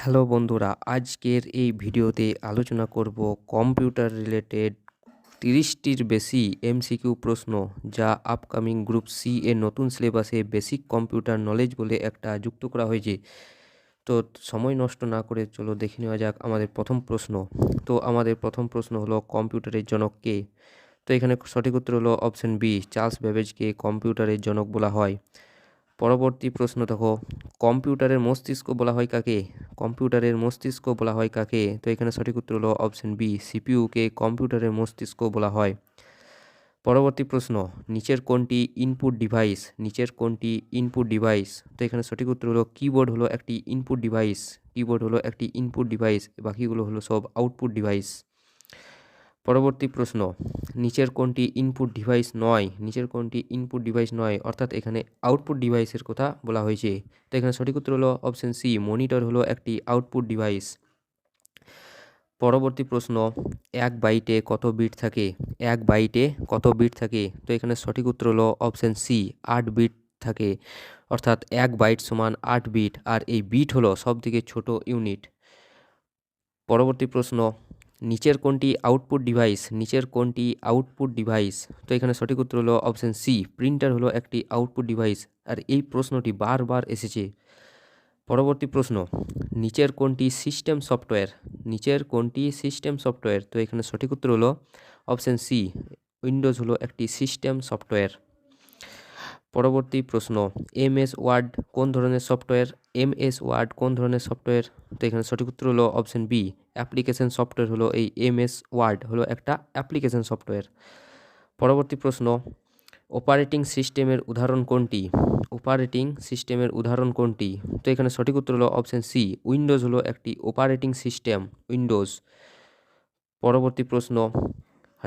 Hello বন্ধুরা, আজকের এই ভিডিওতে আলোচনা করব কম্পিউটার রিলেটেড 30টির বেশি এমসিকিউ প্রশ্ন, যা আপকামিং গ্রুপ সি এর নতুন সিলেবাসে বেসিক কম্পিউটার নলেজ বলে একটা যুক্ত করা হয়েছে। তো সময় নষ্ট না করে চলো দেখে নেওয়া যাক আমাদের প্রথম প্রশ্ন। তো আমাদের প্রথম প্রশ্ন হলো, কম্পিউটারের জনক কে? তো এখানে সঠিক উত্তর হলো অপশন বি, চার্লস ব্যাবেজকে কম্পিউটারের জনক বলা হয়। পরবর্তী প্রশ্ন দেখো, কম্পিউটারের মস্তিষ্ক বলা হয় কাকে? কম্পিউটারের মস্তিষ্ক বলা হয় কাকে? তো এখানে সঠিক উত্তর হলো অপশন বি, সিপিইউকে কম্পিউটারের মস্তিষ্ক বলা হয়। পরবর্তী প্রশ্ন, নিচের কোনটি ইনপুট ডিভাইস? নিচের কোনটি ইনপুট ডিভাইস? তো এখানে সঠিক উত্তর হলো কিবোর্ড হলো একটি ইনপুট ডিভাইস। কিবোর্ড হলো একটি ইনপুট ডিভাইস, বাকিগুলো হলো সব আউটপুট ডিভাইস। পরবর্তী প্রশ্ন, নিচের কোনটি ইনপুট ডিভাইস নয়? নিচের কোনটি ইনপুট ডিভাইস নয়, অর্থাৎ এখানে আউটপুট ডিভাইসের কথা বলা হয়েছে। তো এখানে সঠিক উত্তর হলো অপশন সি, মনিটর হলো একটি আউটপুট ডিভাইস। পরবর্তী প্রশ্ন, এক বাইটে কত বিট থাকে? এক বাইটে কত বিট থাকে? তো এখানে সঠিক উত্তর হলো অপশন সি, 8 বিট থাকে। অর্থাৎ এক বাইট সমান 8 বিট, আর এই বিট হলো সবথেকে ছোট ইউনিট। পরবর্তী প্রশ্ন, নিচের কোনটি আউটপুট ডিভাইস? নিচের কোনটি আউটপুট ডিভাইস? তো এখানে সঠিক উত্তর হলো অপশন সি, প্রিন্টার হলো একটি আউটপুট ডিভাইস, আর এই প্রশ্নটি বারবার এসেছে। পরবর্তী প্রশ্ন, নিচের কোনটি সিস্টেম সফটওয়্যার? নিচের কোনটি সিস্টেম সফটওয়্যার? তো এখানে সঠিক উত্তর হলো অপশন সি, উইন্ডোজ হলো একটি সিস্টেম সফটওয়্যার। পরবর্তী প্রশ্ন, এমএস ওয়ার্ড কোন ধরনের সফটওয়্যার? এমএস ওয়ার্ড কোন ধরনের সফটওয়্যার? তো এখানে সঠিক উত্তর হলো অপশন বি, অ্যাপ্লিকেশন সফটওয়্যার হলো এই এমএস ওয়ার্ড হলো একটা অ্যাপ্লিকেশন সফটওয়্যার। পরবর্তী প্রশ্ন, অপারেটিং সিস্টেমের উদাহরণ কোনটি? অপারেটিং সিস্টেমের উদাহরণ কোনটি? তো এখানে সঠিক উত্তর হলো অপশন সি, উইন্ডোজ হলো একটি অপারেটিং সিস্টেম, উইন্ডোজ। পরবর্তী প্রশ্ন,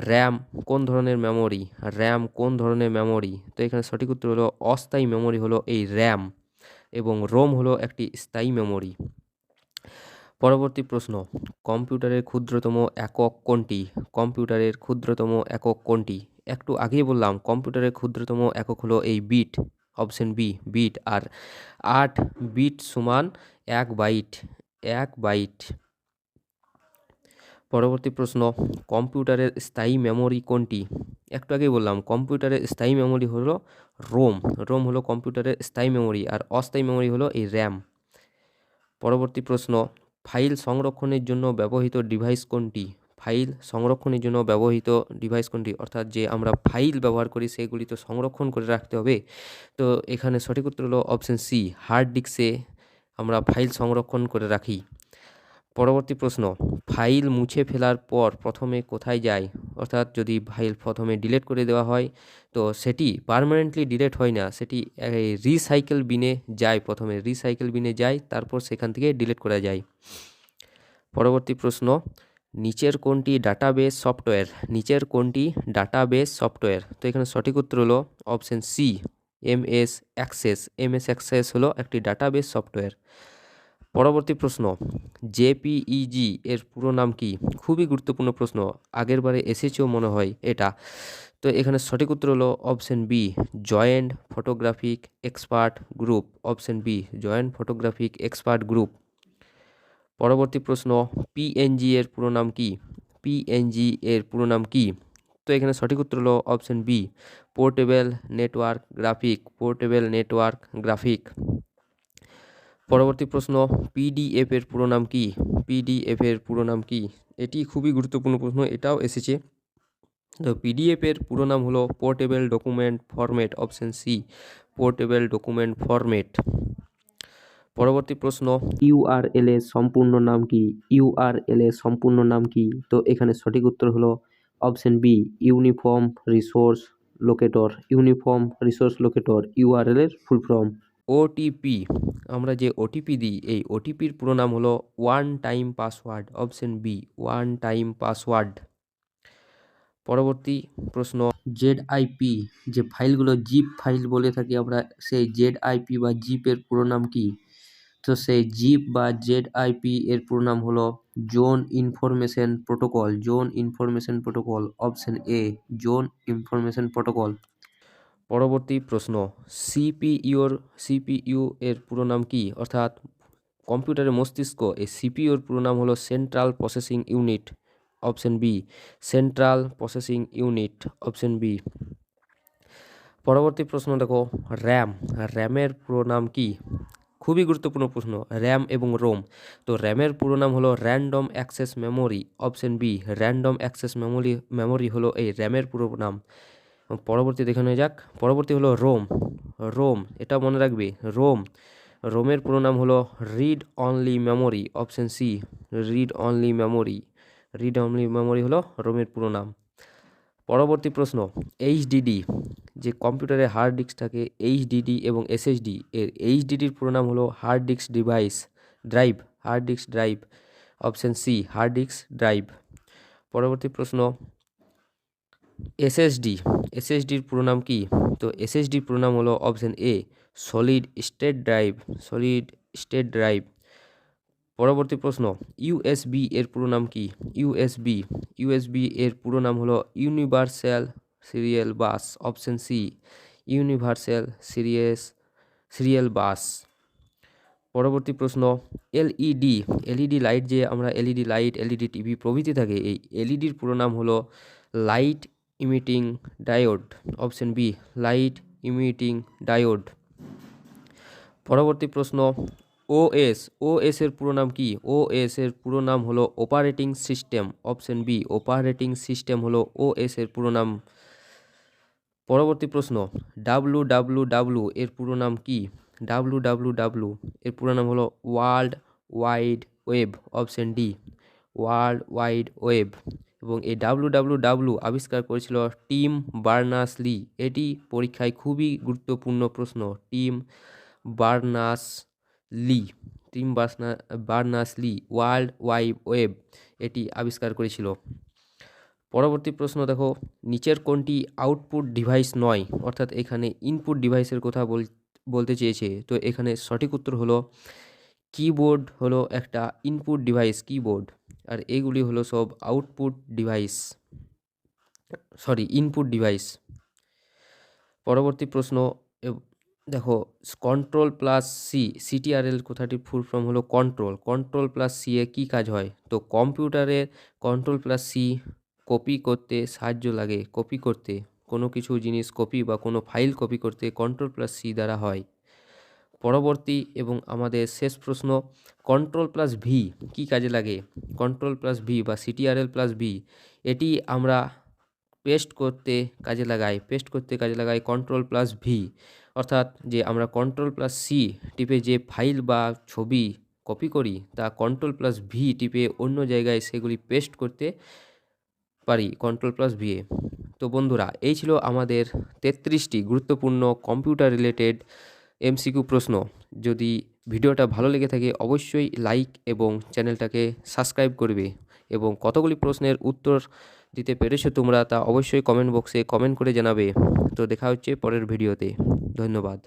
র্যাম কোন ধরনের মেমোরি? র্যাম কোন ধরনের মেমোরি? তো এখানে সঠিক উত্তর হলো অস্থায়ী মেমোরি হলো এই র্যাম, এবং রোম হলো একটি স্থায়ী মেমোরি। পরবর্তী প্রশ্ন, কম্পিউটারের ক্ষুদ্রতম একক কোনটি? কম্পিউটারের ক্ষুদ্রতম একক কোনটি? একটু আগেই বললাম কম্পিউটারের ক্ষুদ্রতম একক হলো এই বিট, অপশন বি, বিট। আর 8 বিট সমান 1 বাইট, 1 বাইট। পরবর্তী প্রশ্ন, কম্পিউটারের স্থায়ী মেমোরি কোনটি? একটু আগেই বললাম কম্পিউটারের স্থায়ী মেমোরি হলো রোম, রোম হলো কম্পিউটারের স্থায়ী মেমোরি, আর অস্থায়ী মেমোরি হলো এই র্যাম। পরবর্তী প্রশ্ন, ফাইল সংরক্ষণের জন্য ব্যবহৃত ডিভাইস কোনটি? ফাইল সংরক্ষণের জন্য ব্যবহৃত ডিভাইস কোনটি, অর্থাৎ যে আমরা ফাইল ব্যবহার করি সেগুলি তো সংরক্ষণ করে রাখতে হবে। তো এখানে সঠিক উত্তর হলো অপশন সি, হার্ড ডিস্কে আমরা ফাইল সংরক্ষণ করে রাখি। পরবর্তী প্রশ্ন, ফাইল মুছে ফেলার পর প্রথমে কোথায় যায়? অর্থাৎ যদি ফাইল প্রথমে ডিলিট করে দেওয়া হয়, তো সেটি পার্মানেন্টলি ডিলিট হয় না, সেটি রিসাইকেল বিনে যায়। প্রথমে রিসাইকেল বিনে যায়, তারপর সেখান থেকে ডিলিট করা যায়। পরবর্তী প্রশ্ন, নিচের কোনটি ডাটাবেস সফটওয়্যার? নিচের কোনটি ডাটাবেস সফটওয়্যার? তো এখানে সঠিক উত্তর হলো option C, MS Access. MS Access হলো একটি ডাটাবেস সফটওয়্যার। পরবর্তী প্রশ্ন, জেপিইজি এর পুরো নাম কি? খুবই গুরুত্বপূর্ণ প্রশ্ন, আগের বারে এসেছেও মনে হয় এটা। তো এখানে সঠিক উত্তর হলো option B, joint photographic expert group. Option B, joint photographic expert group. পরবর্তী প্রশ্ন, পিএনজি এর পুরো নাম কি? পিএনজি এর পুরো নাম কি? তো এখানে সঠিক উত্তর হলো option B, portable network graphic. Portable network graphic. পরবর্তী প্রশ্ন, পিডিএফ এর পুরো নাম কি? পিডিএফ এর পুরো নাম কি? এটি খুবই গুরুত্বপূর্ণ প্রশ্ন, এটাও এসেছে। তো পিডিএফ এর পুরো নাম হলো portable document format. Option C, portable document format. পরবর্তী প্রশ্ন, ইউআরএল এর সম্পূর্ণ নাম কি? ইউআরএল এর সম্পূর্ণ নাম কি? তো এখানে সঠিক উত্তর হলো option B, uniform resource locator. Uniform resource locator URL এর ফুল ফর্ম। ওটিপি, আমরা যে ওটিপি দিই, এই ওটিপির পুরো নাম হলো one time password. Option B, one time password. পরবর্তী প্রশ্ন, জেডআইপি, যে ফাইলগুলো জিপ ফাইল বলে থাকি আমরা, সেই জেডআইপি বা জিপের পুরো নাম কি? তো সেই জিপ বা জেডআইপি এর পুরো নাম হলো zone information protocol. Zone information protocol. Option A, zone information protocol. পরবর্তী প্রশ্ন, সিপিইউ এর পুরো নাম কি? অর্থাৎ কম্পিউটারের মস্তিষ্ক, এই সিপিইউর পুরো নাম হলো central processing unit, option B, central processing unit, option B. পরবর্তী প্রশ্ন দেখো, র্যামের পুরো নাম কি? খুবই গুরুত্বপূর্ণ প্রশ্ন, র্যাম এবং রোম। তো র্যামের পুরো নাম হলো random access memory, option B, random access memory হলো এই র্যামের পুরো নাম। পরবর্তী দেখে নেওয়া যাক, পরবর্তী হলো রোম, এটা মনে রাখবে, রোমের পুরো নাম হলো read only memory, option C, read only memory হলো রোমের পুরো নাম। পরবর্তী প্রশ্ন, এইচডিডি, যে কম্পিউটারে হার্ড ডিস্ক থাকে এইচডিডি এবং এসএসডি, এর এইচডিডির পুরো নাম হলো hard disk drive, option C, hard disk drive. পরবর্তী প্রশ্ন, এসএসডির পুরো নাম কি? তো এসএসডির পুরো নাম হলো option A, solid state drive. পরবর্তী প্রশ্ন, ইউএসবি এর পুরো নাম কি? ইউএসবি এর পুরো নাম হলো universal serial bus, option C, universal serial bus. পরবর্তী প্রশ্ন, এলইডি লাইট, যে আমরা এলইডি লাইট, এলইডি টিভি প্রভৃতি থাকে, এই এলইডির পুরো নাম হলো light emitting diode, option B, light emitting diode. পরবর্তী প্রশ্ন, ওএস এর পুরো নাম কি? ওএস এর পুরো নাম হলো operating system, option B, operating system হলো ওএস এর পুরো নাম। পরবর্তী প্রশ্ন, ডাব্লু এর পুরো নাম কি? ডাব্লু এর পুরো নাম হলো world wide web, option D, world wide web. এবং এই ডাব্লু আবিষ্কার করেছিল টিম বার্নার্স-লি। এটি পরীক্ষায় খুবই গুরুত্বপূর্ণ প্রশ্ন, team Berners-Lee world wide web এটি আবিষ্কার করেছিল। পরবর্তী প্রশ্ন দেখো, নিচের কোনটি আউটপুট ডিভাইস নয়? অর্থাৎ এখানে ইনপুট ডিভাইসের কথা বলতে চেয়েছে। তো এখানে সঠিক উত্তর হলো কিবোর্ড হলো একটা ইনপুট ডিভাইস, কিবোর্ড, আর এগুলি হলো সব ইনপুট ডিভাইস। পরবর্তী প্রশ্ন দেখো, কন্ট্রোল প্লাস সিটিআরএল কথাটির ফুল ফর্ম হলো কন্ট্রোল প্লাস সি এ কী কাজ হয়? তো কম্পিউটারের কন্ট্রোল প্লাস সি কপি করতে সাহায্য লাগে, কোনো কিছু জিনিস কপি বা কোনো ফাইল কপি করতে কন্ট্রোল প্লাস সি দ্বারা হয়। পরবর্তী এবং আমাদের শেষ প্রশ্ন, কন্ট্রোল প্লাস ভি কী কাজে লাগে? কন্ট্রোল প্লাস ভি বা সিটিআরএল প্লাস ভি, এটি আমরা পেস্ট করতে কাজে লাগাই কন্ট্রোল প্লাস ভি। অর্থাৎ যে আমরা কন্ট্রোল প্লাস সি টিপে যে ফাইল বা ছবি কপি করি, তা কন্ট্রোল প্লাস ভি টিপে অন্য জায়গায় সেগুলি পেস্ট করতে পারি কন্ট্রোল প্লাস ভি এ। তো বন্ধুরা, এই ছিল আমাদের 33টি গুরুত্বপূর্ণ কম্পিউটার রিলেটেড এমসিকিউ প্রশ্ন। যদি ভিডিওটা ভালো লেগে থাকে অবশ্যই লাইক এবং চ্যানেলটাকে সাবস্ক্রাইব করবে, এবং কতগুলি প্রশ্নের উত্তর দিতে পেরেছো তোমরা তা অবশ্যই কমেন্ট বক্সে কমেন্ট করে জানাবে। তো দেখা হচ্ছে পরের ভিডিওতে, ধন্যবাদ।